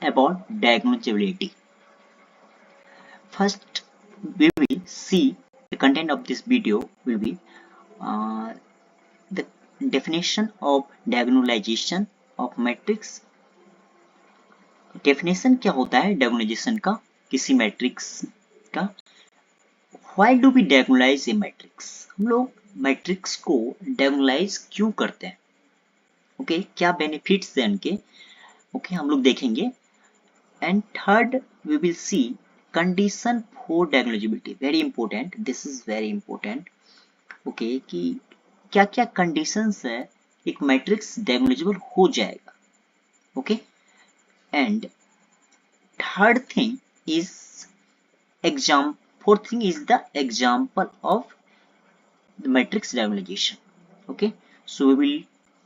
about diagnosability. First, we will see the content of this video will be the definition of diagonalization of matrix. Definition क्या होता है diagonalization का किसी matrix का. Why do we diagonalize a matrix. हम लोग matrix को डायगोनलाइज क्यों करते हैं. ओके क्या बेनिफिट्स हैं उनके. ओके हम लोग देखेंगे. And third we will see condition for diagonalizability. Very important, this is very important. Okay कि क्या क्या कंडीशंस है एक मैट्रिक्स डायगोनलाइजेबल हो जाएगा. Okay and third thing is fourth thing is the example of the matrix diagonalization. Okay, so we will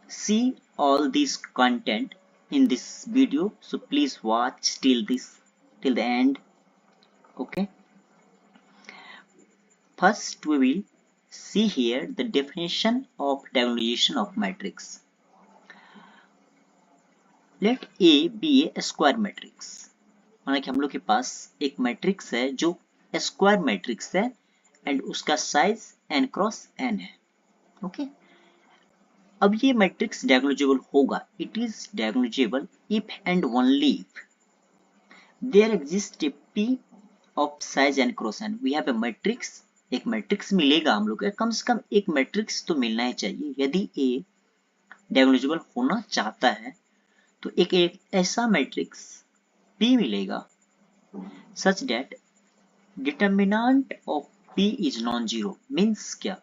see all this content in this video, so please watch till the end. Okay, first we will see here the definition of diagonalization of matrix. Let A be a square matrix. माना कि हम लोग के पास एक matrix है जो square matrix है and उसका साइज n क्रॉस n है. ओके अब ये मैट्रिक्स डायगोनलाइजेबल होगा. It is diagonalizable if and only if there exist a p of size n cross n. We have a matrix. एक matrix मिलेगा हम लोग को. कम से कम एक मैट्रिक्स तो मिलना ही चाहिए. यदि A डायगोनलाइजेबल होना चाहता है तो एक ऐसा मैट्रिक्स P मिलेगा such that determinant of P is non-zero. means क्या.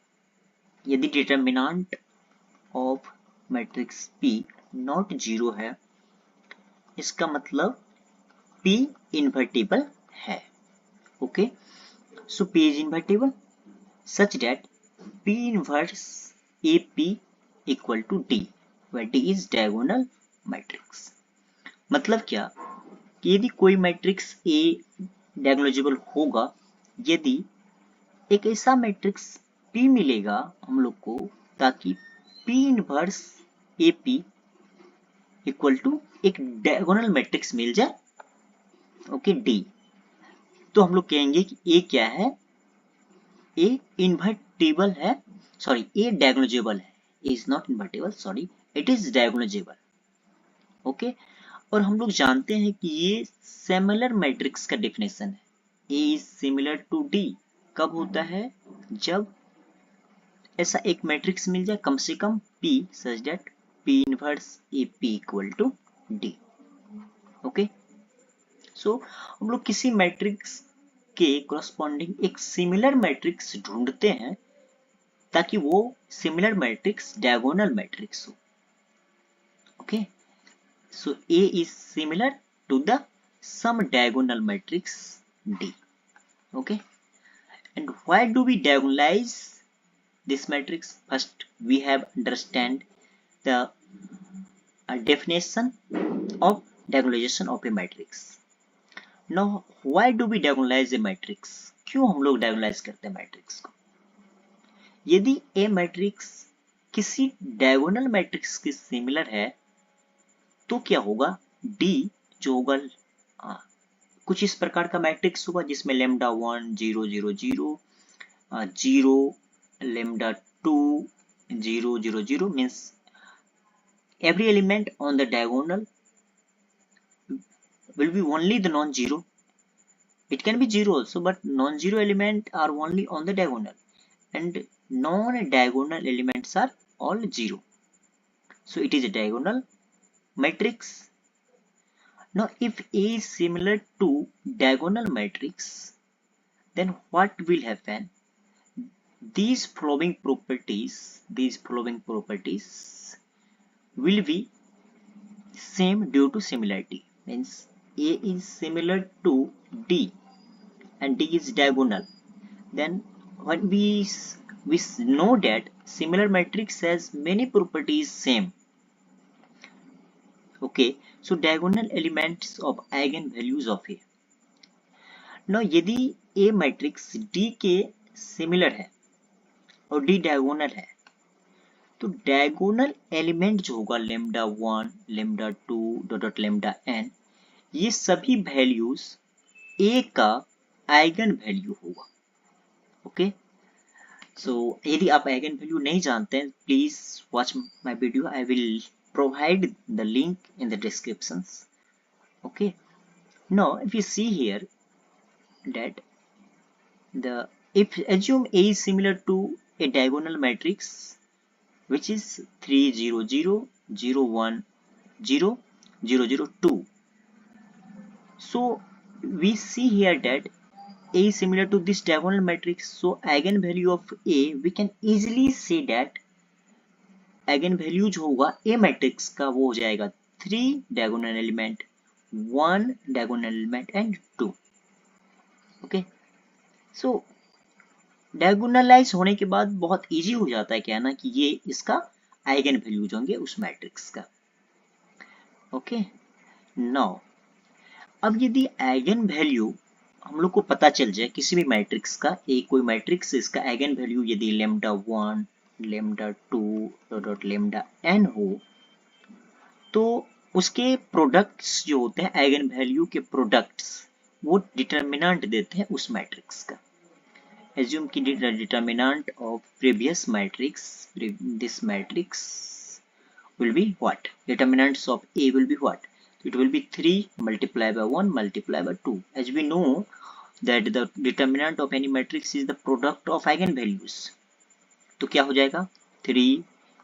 यदि determinant of matrix P not zero है इसका मतलब P invertible है. Okay, so P is invertible such that P inverse AP equal to D where D is diagonal matrix. मतलब क्या कि यदि कोई मैट्रिक्स A डायगोनलाइजेबल होगा यदि एक ऐसा मैट्रिक्स P मिलेगा हम लोग को ताकि P inverse AP equal to एक डायगोनल मैट्रिक्स मिल जाए. Okay D. तो हम लोग कहेंगे कि A क्या है. A इन्वर्टिबल है. सॉरी A डायगोनलाइजेबल है. A is not invertible, sorry, it is diagonalisable. Okay और हम लोग जानते हैं कि ये सिमिलर मैट्रिक्स का डेफिनेशन है. A is similar to D कब होता है जब ऐसा एक मैट्रिक्स मिल जाए कम से कम P such that P inverse AP equal to D. Okay so हम लोग किसी मैट्रिक्स के corresponding एक सिमिलर मैट्रिक्स ढूंढते हैं ताकि वो सिमिलर मैट्रिक्स डायगोनल मैट्रिक्स हो. Okay so A is similar to the some diagonal matrix D. Okay, and why do we diagonalize this matrix? First we have understand the definition of diagonalization of a matrix. Now why do we diagonalize a matrix? क्यों हम लोग diagonalize करते हैं matrix को. यदि A matrix किसी diagonal matrix के similar है तो क्या होगा. D जो होगा कुछ इस प्रकार का मैट्रिक्स होगा जिसमें lambda 1 0 0 0 0 lambda 2 0 0 0 means every element on the diagonal will be only the non-zero. It can be zero also, but non-zero element are only on the diagonal and non-diagonal elements are all zero. So it is a diagonal matrix. Now if A is similar to diagonal matrix then what will happen. These following properties will be same due to similarity. Means A is similar to D and D is diagonal. Then when we know that similar matrix has many properties same. Okay, so diagonal elements of eigenvalues of A. Now यदि A matrix D के similar है और D diagonal है तो diagonal element जो होगा lambda 1 lambda 2 dot lambda n ये सभी वैल्यूज ए का आइगन वैल्यू होगा। ओके, सो यदि आप आइगन वैल्यू नहीं जानते हैं, please watch my video, I will provide the link in the descriptions. Okay, now if you see here that the if assume A is similar to a diagonal matrix which is 3 0 0 0 1 0 0 0 2, so we see here that A is similar to this diagonal matrix, so eigenvalue of A we can easily say that eigenvalue जो होगा A matrix का वो हो जाएगा 3 diagonal element, 1 diagonal element and 2. okay, so डायगोनलाइज होने के बाद बहुत इजी हो जाता है कहना कि ये इसका आइगन वैल्यूज होंगे उस मैट्रिक्स का। ओके, नाउ अब यदि आइगन वैल्यू हम लोग को पता चल जाए किसी भी मैट्रिक्स का, एक कोई मैट्रिक्स इसका आइगन वैल्यू यदि lambda 1 lambda 2 dot lambda n हो, तो उसके प्रोडक्ट्स जो होते हैं आइगन वैल्यू के प्रोडक्ट्स, वो डिटर्मिनेंट देते हैं उस मैट्रिक्स का। Assume कि the determinant of previous matrix, this matrix will be what? Determinants of A will be what? It will be 3 multiplied by 1 multiplied by 2. As we know that the determinant of any matrix is the product of eigenvalues. तो क्या हो जाएगा? 3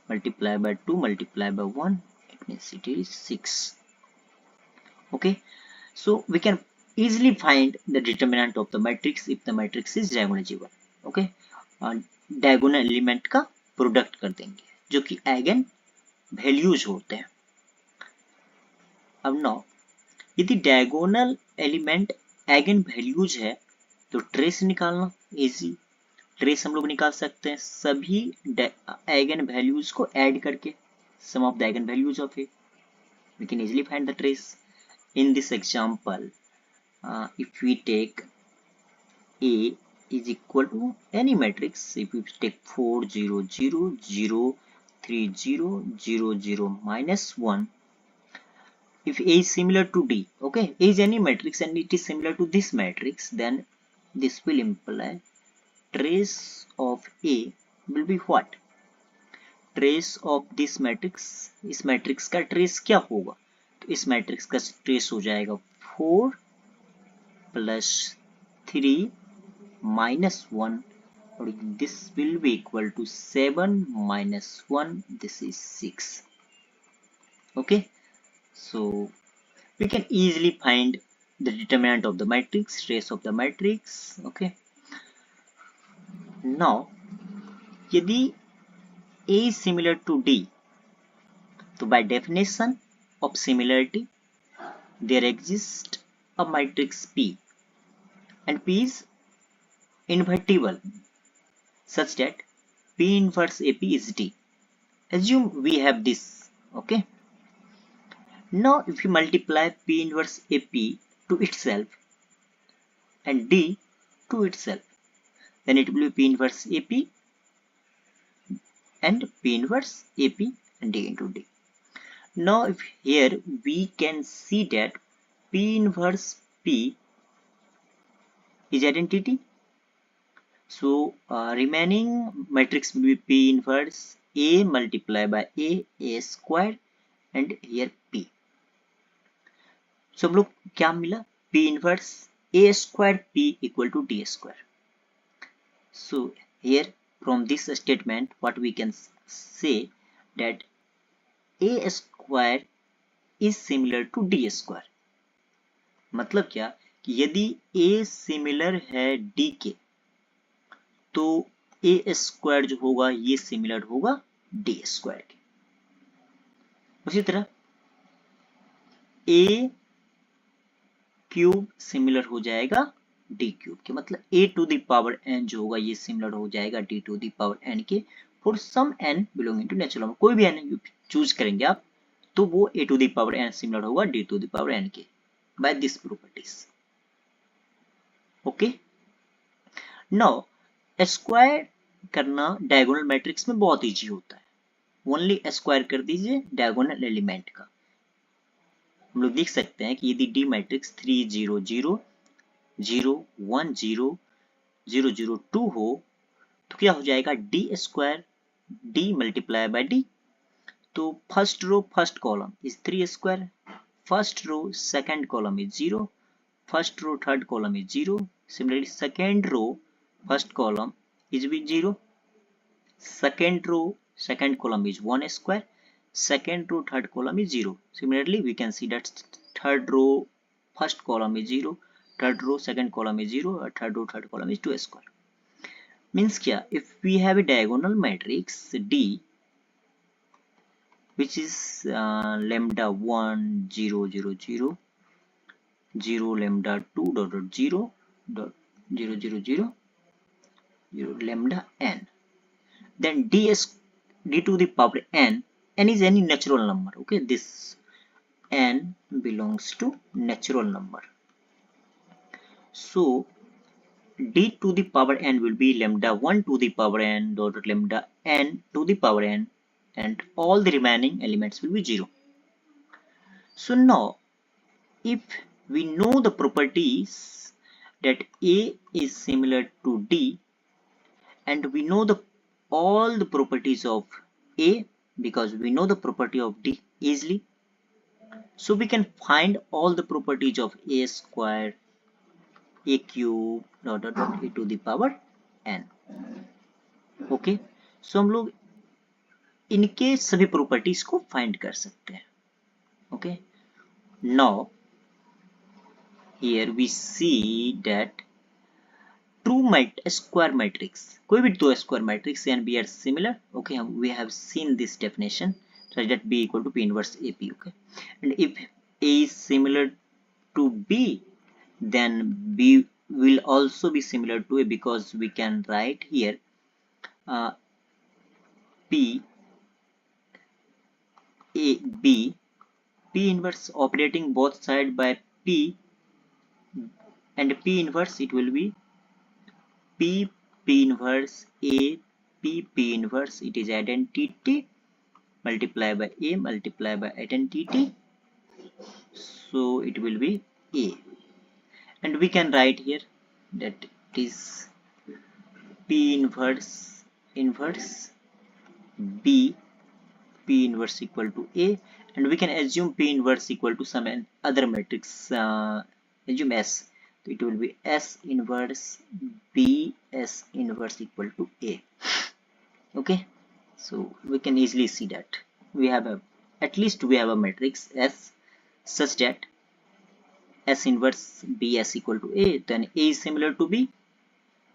multiplied by 2 multiplied by 1, it means it is 6. Okay, so we can easily find the determinant of the matrix if the matrix is diagonal. okay, diagonal element का product कर देंगे जो कि eigen values होते हैं। अब नौ यदि डायगोनल एलिमेंट आइगन वैल्यूज है तो ट्रेस निकालना इजी। ट्रेस हम लोग निकाल सकते हैं सभी आइगन वैल्यूज को ऐड करके, sum of the eigenvalues of A, we can easily find the trace. In this example, if we take A is equal to any matrix, if we take 4 0 0 0 3 0 0 0 minus 1, if A is similar to D, okay, A is any matrix and it is similar to this matrix, then this will imply trace of A will be what? Trace of this matrix, इस matrix का trace क्या होगा? तो इस matrix का trace हो जाएगा 4 plus 3 minus 1 और this will be equal to 7 minus 1, this is 6. Okay, so we can easily find the determinant of the matrix, trace of the matrix. Okay, now यदि A is similar to D, तो by definition of similarity there exists a matrix P and P is invertible such that P inverse AP is D. Assume we have this. Okay, now if you multiply P inverse AP to itself and D to itself, then it will be P inverse AP and P inverse AP and D into D. Now if here we can see that P inverse P is identity, so remaining matrix will be P inverse A multiplied by A square and here P. So हम लोग क्या मिला? P inverse A square P equal to D square. So here from this statement what we can say that A square is similar to D square. मतलब क्या कि यदि A similar है D के तो A स्क्वायर जो होगा ये सिमिलर होगा D स्क्वायर के। उसी तरह A क्यूब सिमिलर हो जाएगा D क्यूब के, मतलब A to the power n जो होगा ये सिमिलर हो जाएगा D to the power n के for some n belonging to natural number. कोई भी n चूज करेंगे आप तो वो A to the power n similar होगा D to the power n के by this properties. Okay, now square करना डायगोनल मैट्रिक्स में बहुत इजी होता है। ओनली स्क्वायर कर दीजिए डायगोनल एलिमेंट का। हम लोग लिख सकते हैं कि यदि डी मैट्रिक्स 3 0 0 0 1 0 0 0 2 हो तो क्या हो जाएगा, D square D multiply by D. तो first row first column is 3 square, first row second column is 0, first row third column is 0. Similarly, second row first column is with 0. Second row second column is 1 square. Second row third column is 0. Similarly, we can see that third row first column is 0. Third row second column is 0. Or third row third column is 2 square. Means क्या? If we have a diagonal matrix D which is lambda 1 0 0 0 0 lambda 2 dot dot 0 dot 0 0 0 0 lambda n, then d to the power n is any natural number. Okay, this n belongs to natural number, so d to the power n will be lambda 1 to the power n dot dot lambda n to the power n, and all the remaining elements will be 0. So now if we know the properties that A is similar to D, and we know all the properties of A because we know the property of D easily, so we can find all the properties of A square, A cube dot dot dot A to the power n. Okay, so हम लोग इनके सभी properties को find कर सकते हैं. Okay, now here we see that square matrix, कोई भी दो square matrix and B are similar. Okay, we have seen this definition such that B equal to P inverse AP. Okay, and if A is similar to B, then B will also be similar to A, because we can write here P A B, P inverse operating both side by P, and P inverse it will be P inverse A P inverse, it is identity multiply by A multiply by identity, so it will be A, and we can write here that it is P inverse B P inverse equal to A, and we can assume P inverse equal to some other matrix, assume S, so it will be S inverse B S inverse equal to A. Okay, so we can easily see that we have at least we have a matrix S such that S inverse B S equal to A, then A is similar to B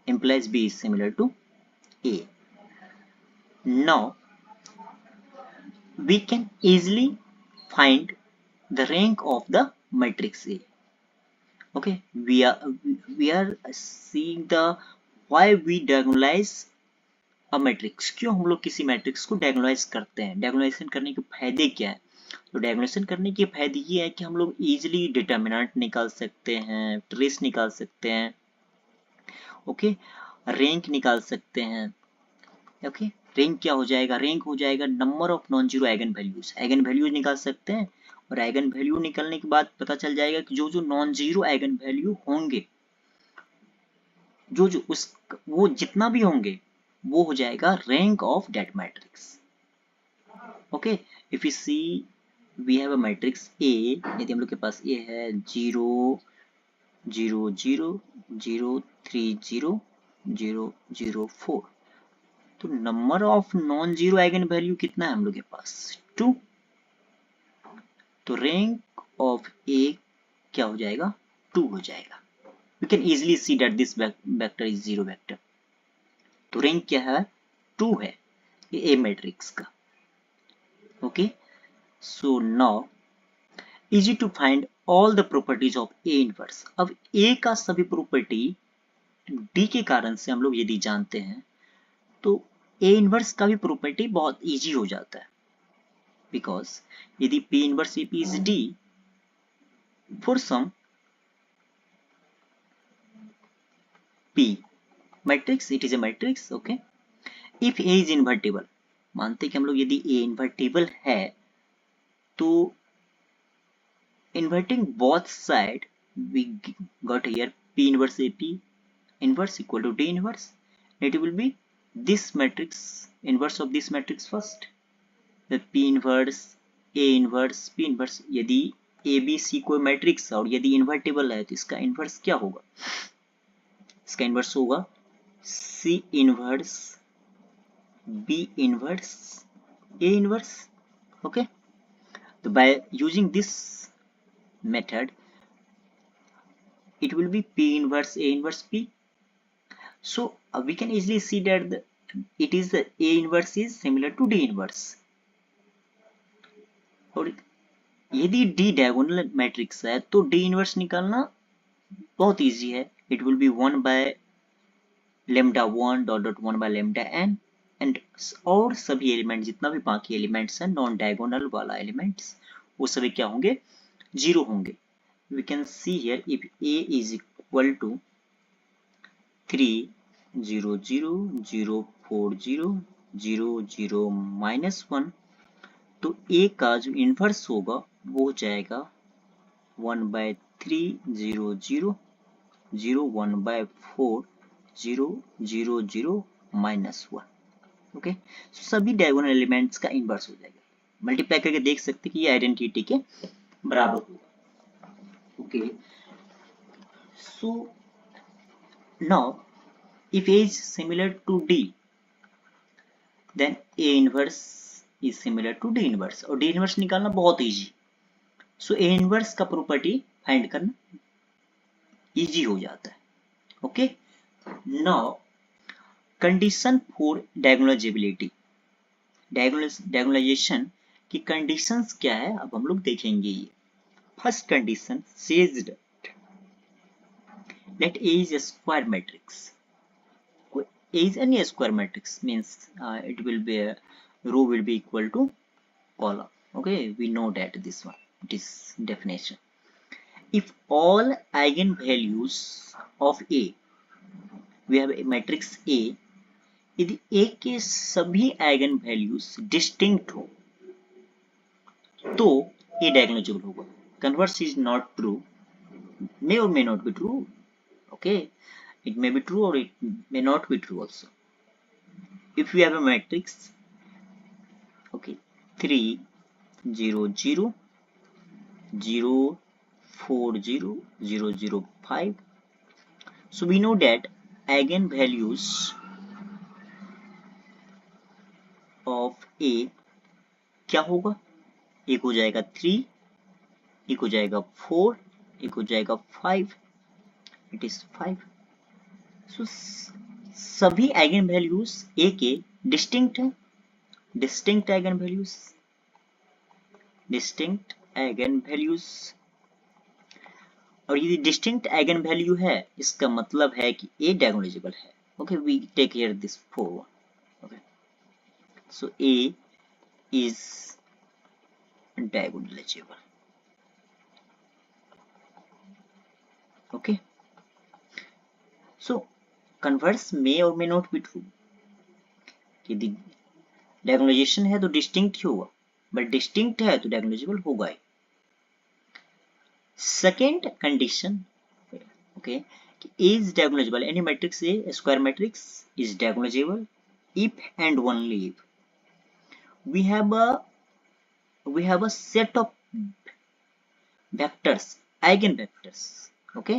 implies B is similar to A. Now we can easily find the rank of the matrix A. Okay, we are seeing the why we diagonalize a matrix. क्यों हम लोग किसी matrix को डायगोनलाइज करते हैं, डायगोनलाइजेशन करने के फायदे क्या है? तो डायगोनलाइजेशन करने के फायदे ये है कि हम लोग इजीली डिटर्मिनेंट निकाल सकते हैं, ट्रेस निकाल सकते हैं, ओके, रैंक निकाल सकते हैं. ओके, रैंक क्या हो जाएगा? रैंक हो जाएगा number of non zero eigen values. Eigen values निकाल सकते हैं, और आइगन वैल्यू निकलने के बाद पता चल जाएगा कि जो जो नॉन जीरो आइगन वैल्यू होंगे, जो जो उस वो जितना भी होंगे वो हो जाएगा rank of that matrix. Okay, if you see we have a matrix A, यदि हम लोग के पास ए है 0 0 0 0 3 0 0 0 4, तो number of non zero eigen value कितना है हम लोग के पास? 2. तो रैंक ऑफ ए क्या हो जाएगा? 2 हो जाएगा. We can easily see that this vector is 0 vector. तो रैंक क्या है? 2 है ये A मैट्रिक्स का. Okay, so now easy to find all the properties of A inverse. अब A का सभी प्रॉपर्टी D के कारण से हम लोग यदि जानते हैं तो A inverse का भी प्रॉपर्टी बहुत इजी हो जाता है, because यदि P inverse AP is D for some P matrix, it is a matrix. Okay, if A is invertible, मानते कि हम लोग यदि A invertible है तो inverting both side, we got here P inverse AP inverse equal to D inverse. It will be this matrix, inverse of this matrix first, the P inverse A inverse P inverse. यदि ABC कोई matrix और यदि invertible है तो इसका inverse क्या होगा? इसका इन्वर्स होगा C inverse B inverse A inverse. Okay, so by using this method it will be P inverse A inverse P. So we can easily see that it is A inverse is similar to D inverse. और यदि D diagonal matrix है तो D inverse निकालना बहुत easy है. It will be 1 by lambda 1 dot dot 1 by lambda n and और सभी element जितना भी बाकी एलिमेंट्स हैं नॉन डायगोनल वाला एलिमेंट्स वो सभी क्या होंगे? जीरो होंगे. We can see here if a is equal to 3 0 0 0 4 0 0 0 minus 1 तो a का जो इन्वर्स होगा वो हो जाएगा 1 by 3 0 0 0 1 by 4 0 0 0 माइनस 1. ओके, सो सभी डायगोनल एलिमेंट्स का इनवर्स हो जाएगा. मल्टीप्लाई करके देख सकते हैं कि ये आइडेंटिटी के बराबर होगा. Okay, so now if A is similar to D then A inverse is similar to D inverse और D inverse निकालना बहुत इजी. सो A inverse का प्रॉपर्टी फाइंड करना इजी हो जाता है. Okay, now condition for diagonalizability. Diagonalization की conditions क्या है अब हम लोग देखेंगे. ये first condition says that A is a square matrix. A is any square matrix means it will be a row will be equal to column. Okay, we know that this one, it is definition. If all eigenvalues of A, we have a matrix A, यदि A के सभी eigen values distinct हो तो A diagonalizable होगा. Converse is not true, may or may not be true. Okay, it may be true or it may not be true also. If you have a matrix okay 3 0 0 0 4 0 0 0 5, so we know that eigen values of A क्या होगा? एक हो जाएगा 3, एक हो जाएगा 4, एक हो जाएगा 5, इट इज 5. सो सभी आइगन वैल्यूज A के डिस्टिंक्ट है. Distinct eigen values, distinct eigen values. और यदि डिस्टिंक्ट आइगन वैल्यू है इसका मतलब है कि A डायगोनलाइजेबल है. Okay, we take here this 4. Okay, so A is diagonalizable. Okay, so converse may or may not be true. यदि डायगोनलाइजेशन है तो डिस्टिंक्ट ही होगा, बट डिस्टिंक्ट है तो डायगोनलाइजेबल होगा ही. सेकेंड कंडीशन ओके कि A is diagonalizable, any matrix A, a square matrix is diagonalizable if and only if we have a set of vectors, eigenvectors. Okay,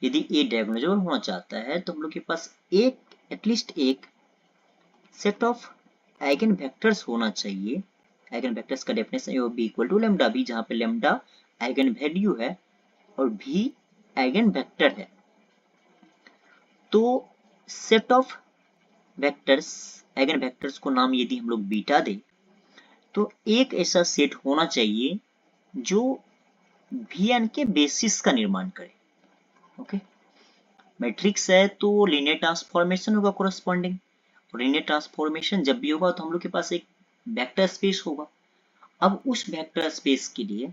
यदि A diagonalisable होना चाहता है तो हम लोग के पास एक एटलीस्ट एक सेट ऑफ आइगन वेक्टर्स होना चाहिए. आइगन वेक्टर्स का डेफिनेशन है B equal to lambda B, जहां पे लैम्डा आइगन वैल्यू है और भी आइगन वेक्टर है. तो set of vectors, eigen vectors को नाम यदि हम लोग बीटा दे तो एक ऐसा सेट होना चाहिए जो Vn के बेसिस का निर्माण करे. ओके, मैट्रिक्स है तो लीनियर ट्रांसफॉर्मेशन होगा कोरस्पॉन्डिंग. लीनियर ट्रांसफॉर्मेशन जब भी होगा तो हम लोग के पास एक वेक्टर स्पेस होगा. अब उस वेक्टर स्पेस के लिए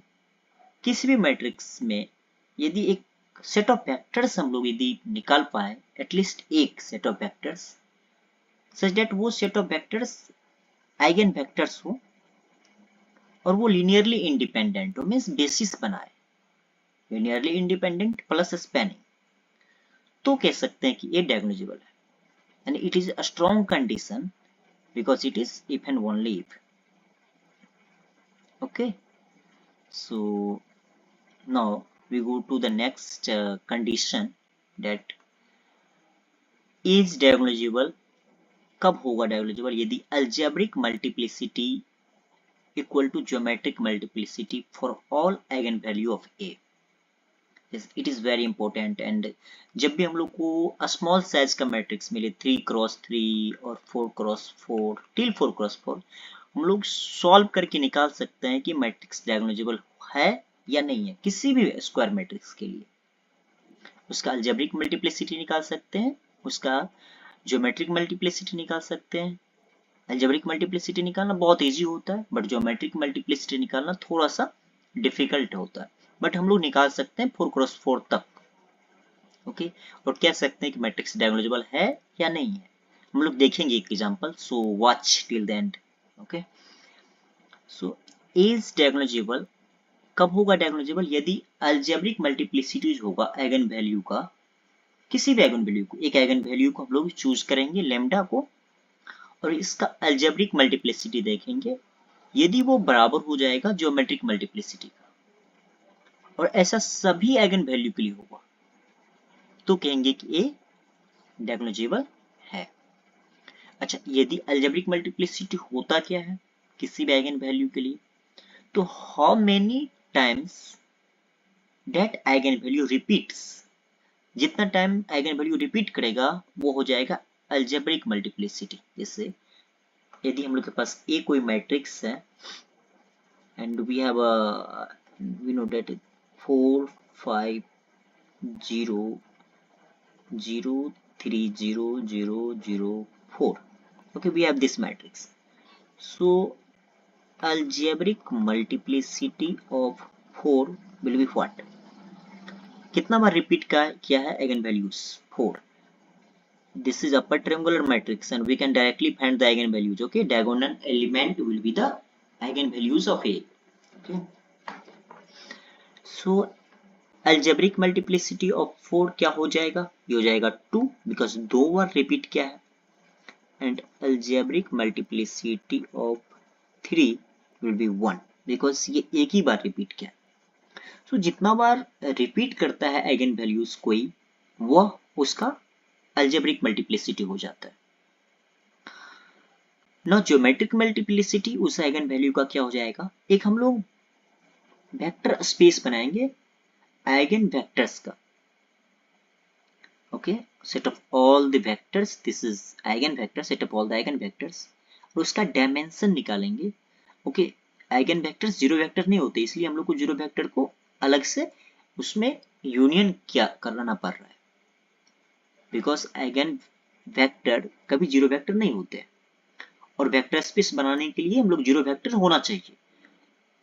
किसी भी मैट्रिक्स में यदि एक सेट ऑफ वेक्टर्स हम लोग यदि निकाल पाए, एटलीस्ट एक set of vectors such that वो set of vectors eigenvectors हो, और वो लीनियरली इंडिपेंडेंट हो, मीन्स बेसिस बनाए, लीनियरली इंडिपेंडेंट प्लस स्पैनिंग, तो कह सकते हैं कि ये डायगोनलाइजेबल है, and it is a strong condition because it is if and only if. Okay, so now we go to the next condition, that is diagonalizable. कब होगा diagonalizable? यदि algebraic multiplicity equal to geometric multiplicity for all eigenvalue of a. Yes, it is very important. and जब भी हम लोग को small size का matrix मिले 3x3 और 4x4 till 4x4, हम लोग सॉल्व करके निकाल सकते हैं कि मैट्रिक्स डायगोनलाइजेबल है या नहीं है। किसी भी स्क्वायर मैट्रिक्स के लिए उसका अलजेब्रिक मल्टीप्लिसिटी निकाल सकते हैं, उसका ज्योमेट्रिक मल्टीप्लिसिटी निकाल सकते हैं। अलजेब्रिक मल्टीप्लिसिटी निकालना बहुत इजी होता है, बट ज्योमेट्रिक मल्टीप्लिसिटी निकालना थोड़ा सा डिफिकल्ट होता है, बट हम लोग निकाल सकते हैं 4x4 तक। ओके, और कह सकते हैं कि मैट्रिक्स डायगोनलाइजेबल है या नहीं है। हम लोग देखेंगे एक example, so watch till the end. Okay, so is diagonalisable, कब होगा डायगोनलाइजेबल? यदि अलजेब्रिक मल्टीप्लिसिटीज होगा आइगन वैल्यू का, किसी भी आइगन वैल्यू को, एक आइगन वैल्यू को हम लोग चूज करेंगे लैम्डा को, और इसका अलजेब्रिक मल्टीप्लिसिटी देखेंगे, यदि वो बराबर हो जाएगा ज्योमेट्रिक मल्टीप्लिसिटी का, और ऐसा सभी आइगन वैल्यू के लिए होगा, तो कहेंगे कि ए डायगोनलाइजेबल है। अच्छा, यदि अलजेब्रिक मल्टीप्लिसिटी होता क्या है किसी भी आइगन वैल्यू के लिए, तो how many times that eigen value repeats, जितना टाइम आइगन वैल्यू रिपीट करेगा वो हो जाएगा अलजेब्रिक मल्टीप्लिसिटी। जैसे यदि हम लोग के पास ए कोई मैट्रिक्स है and we have we know that 4 5 0 0 3 0 0 0 4, okay, we have this matrix. So algebraic multiplicity of 4 will be what? कितना बार रिपीट किया है eigen values? 4. This is upper triangular matrix and we can directly find the eigenvalues. Okay, diagonal element will be the eigenvalues of A. Okay, so algebraic multiplicity of 4 क्या हो जाएगा? ये हो जाएगा 2, because 2 bar repeat किया है, and algebraic multiplicity of 3 will be 1, because ये एक ही बार रिपीट किया है। So जितना बार रिपीट करता है आइगन वैल्यूज कोई, वह उसका अलजेब्रिक मल्टीप्लिसिटी हो जाता है। ना ज्योमेट्रिक मल्टीप्लिसिटी उस आइगन वैल्यू का क्या हो जाएगा? एक हम लोग वेक्टर स्पेस बनाएंगे आइगन वेक्टर्स का। Okay, set of all the vectors, this is eigen vector, set of all the eigen vectors, और उसका डायमेंशन निकालेंगे। Okay, eigen vectors zero vector नहीं होते, इसलिए हम लोग को जीरो वेक्टर को अलग से उसमें यूनियन क्या करना पड़ रहा है, बिकॉज आइगन वेक्टर कभी जीरो वेक्टर नहीं होते, और वेक्टर स्पेस बनाने के लिए हम लोग जीरो वेक्टर होना चाहिए,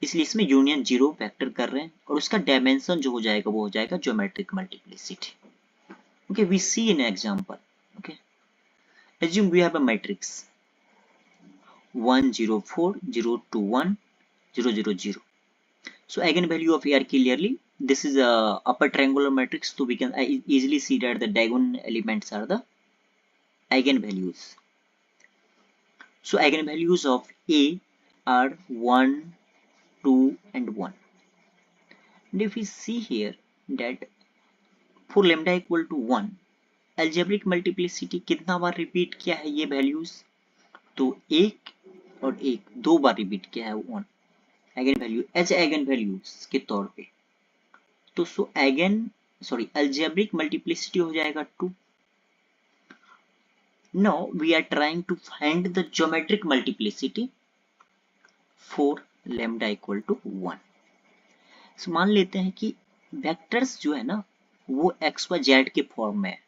इसलिए इसमें यूनियन जीरो वेक्टर कर रहे हैं, और उसका डायमेंशन जो हो जाएगा वो हो जाएगा geometric multiplicity. Okay, we see an example. Okay, assume we have a matrix 1 0 4 0 2 1 0 0 0. So eigenvalue of A are clearly, this is a upper triangular matrix, so we can easily see that the diagonal elements are the eigenvalues. So eigenvalues of A are 1 2 and 1, and if we see here that for lambda equal to 1, algebraic multiplicity कितना बार repeat किया है ये values? तो एक और एक, दो बार repeat किया है 1 eigen value as eigen values के तौर पे, तो algebraic multiplicity हो जाएगा 2. Now we are trying to find the geometric multiplicity for lambda equal to 1. So मान लेते हैं कि वेक्टर्स जो है ना वो x y z के फॉर्म में है,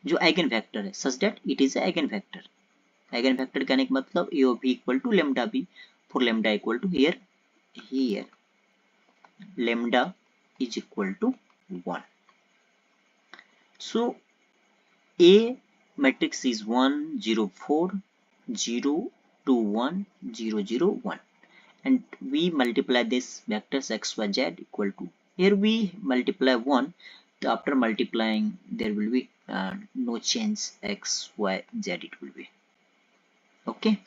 जो आइगन वेक्टर है, such that it is eigen vector. Eigen vector कहने का मतलब a of b equal to lambda b, for lambda equal to here lambda is equal to 1. So A matrix is 1 0 4 0 2 1 0 0 1, and we multiply this vectors x, y, z equal to, here we multiply 1, so after multiplying there will be no change, x, y, z it will be. Okay,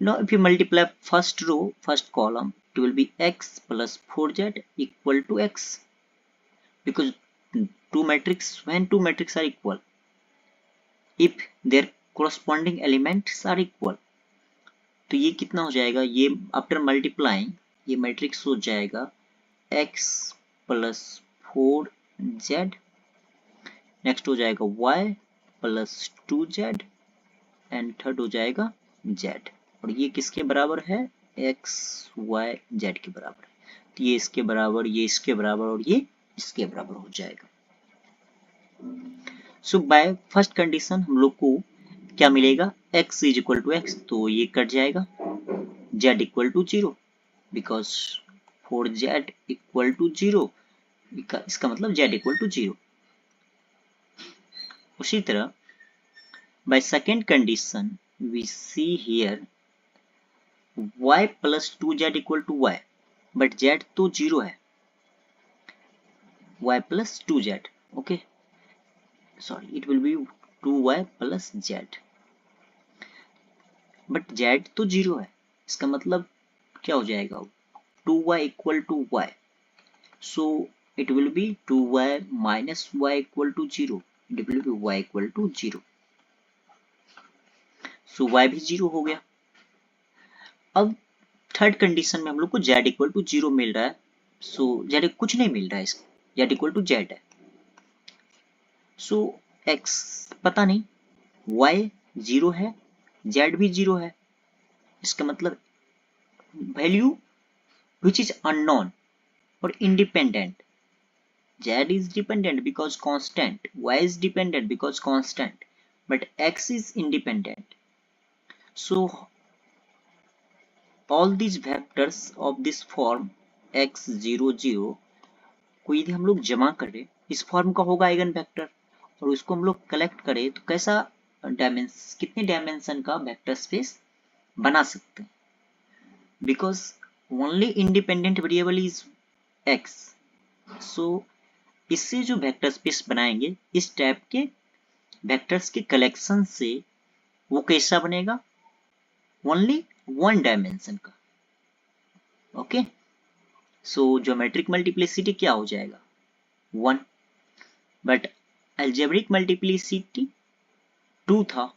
now if you multiply first row, first column, it will be x plus 4z equal to x, because two matrices, when two matrices are equal, if their corresponding elements are equal, तो ये कितना हो जाएगा, ये after multiplying ये matrix हो जाएगा x plus 4z, next हो जाएगा y plus 2z and third हो जाएगा z, और ये किसके बराबर है, x y z के बराबर है, तो ये इसके बराबर, ये इसके बराबर और ये इसके बराबर हो जाएगा। सो बाय फर्स्ट कंडीशन हम लोग को क्या मिलेगा, x is equal to x, तो ये कट जाएगा, z equal to 0 because 4z equal to 0, इसका मतलब z इक्वल टू 0। उसी तरह by second condition we see here y plus 2z equal to y, but z तो 0 है, y plus 2z, okay sorry it will be 2y plus z, but z तो 0 है, इसका मतलब क्या हो जाएगा, 2y equal to y, so it will be 2y minus y equal to 0, it will be y equal to 0, so y भी 0 हो गया। अब थर्ड कंडीशन में हम लोग को z इक्वल टू 0 मिल रहा है, so z कुछ नहीं मिल रहा है, z इक्वल टू z है, so x पता नहीं, y 0 है, z भी 0 है, इसका मतलब value which is unknown or independent, z is dependent because constant, y is dependent because constant, but x is independent, so all these vectors of this form x 0 0 को यदि हम लोग जमा करें, इस फॉर्म का होगा आइगन वेक्टर, और उसको हम लोग कलेक्ट करें तो कैसा कितने डायमेंशन का वेक्टर स्पेस बना सकते हैं, because only independent variable is x, सो इससे जो वेक्टर स्पेस बनाएंगे इस टाइप के वेक्टर्स के कलेक्शन से, वो कैसा बनेगा, ओनली वन डायमेंशन का, ओके सो ज्योमेट्रिक मल्टीप्लिसिटी क्या हो जाएगा 1, बट अलजेब्रिक मल्टीप्लिसिटी 2 था,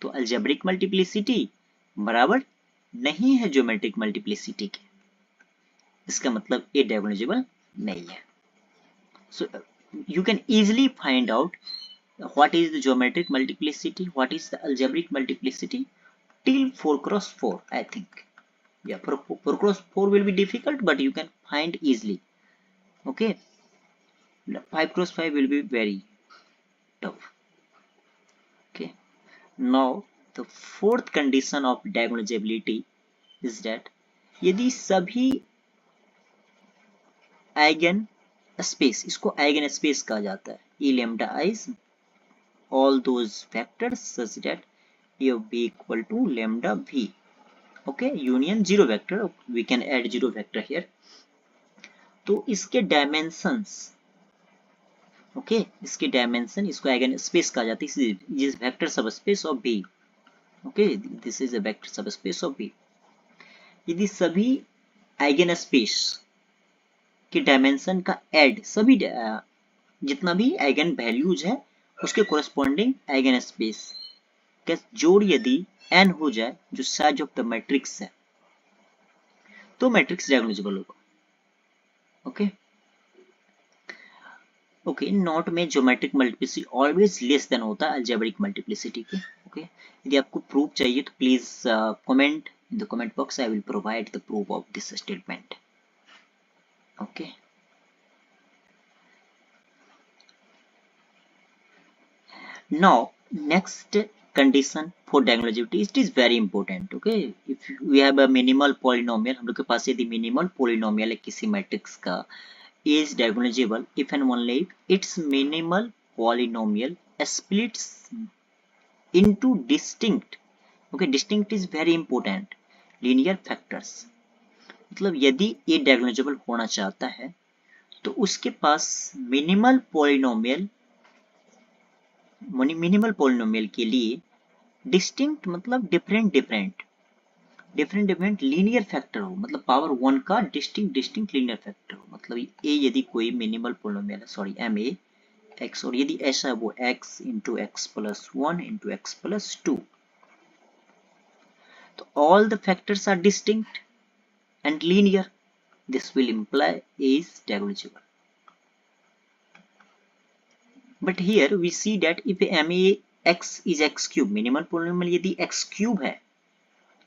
तो अलजेब्रिक मल्टीप्लिसिटी बराबर नहीं है ज्योमेट्रिक मल्टीप्लिसिटी के, इसका मतलब ये डायगोनलाइजेबल नहीं है। So you can easily find out what is the geometric multiplicity, what is the algebraic multiplicity till 4 cross 4, I think. Yeah, 4 cross 4 will be difficult, but you can find easily. Okay, 5 cross 5 will be very tough. Okay, now the fourth condition of diagonalizability is that यदि सभी eigen space, इसको eigen space कहा जाता है, E lambda i's all those vectors such that A of B equal to lambda V, okay, union zero vector, we can add zero vector here, तो इसके dimensions, okay इसके dimension, इसको eigen space कहा जाता है, इस vector subspace of B, okay this is a vector subspace of B, यदि सभी आइगन स्पेस के डायमेंशन का ऐड, सभी जितना भी आइगन वैल्यूज है उसके कोरस्पॉन्डिंग आइगन स्पेस का जोड़ यदि n हो जाए, जो साइज ऑफ द मैट्रिक्स है, तो मैट्रिक्स डायगोनलाइजेबल होगा, ओके ओके नॉट में geometric multiplicity always less than होता है अलजेब्रिक मल्टीप्लिसिटी के, ओके यदि आपको प्रूफ चाहिए तो please comment in the comment box, I will provide the proof of this statement, okay now next condition for diagonalizability, it is very important, okay if we have a minimal polynomial, हम लोग के पास यदि minimal polynomial है किसी matrix का, is diagonalizable if and only if its minimal polynomial splits into distinct, okay distinct is very important, linear factors. मतलब यदि ए diagonalisable होना चाहता है तो उसके पास मिनिमल पॉलिनोमियल के लिए डिस्टिंक्ट मतलब डिफरेंट लीनियर फैक्टर हो, मतलब पावर 1 का डिस्टिंक्ट लीनियर फैक्टर हो। मतलब ए यदि कोई मिनिमल पॉलिनोमियल है, सॉरी एम ए एक्स, और यदि ऐसा है वो x into x plus 1 into x plus 2, तो all the factors are distinct and linear. This will imply A is diagonalizable. But here we see that if max is x cube, minimal polynomial यदि x cube है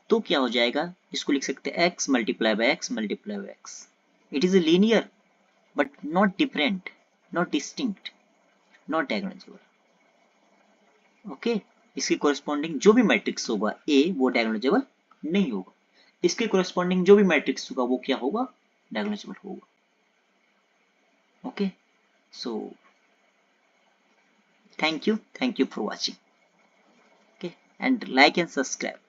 तो क्या हो जाएगा, इसको लिख सकते हैं x multiply by x multiply by x. It is a linear but not different, not distinct, not diagonalizable. Okay? इसके कोरिस्पॉन्डिंग जो भी मैट्रिक्स होगा A वो डायगोनलाइजेबल नहीं होगा, इसके कोरिस्पॉन्डिंग जो भी मैट्रिक्स होगा वो क्या होगा, डायगोनलाइजेबल होगा. Okay, so thank you for watching. Okay, and like and subscribe.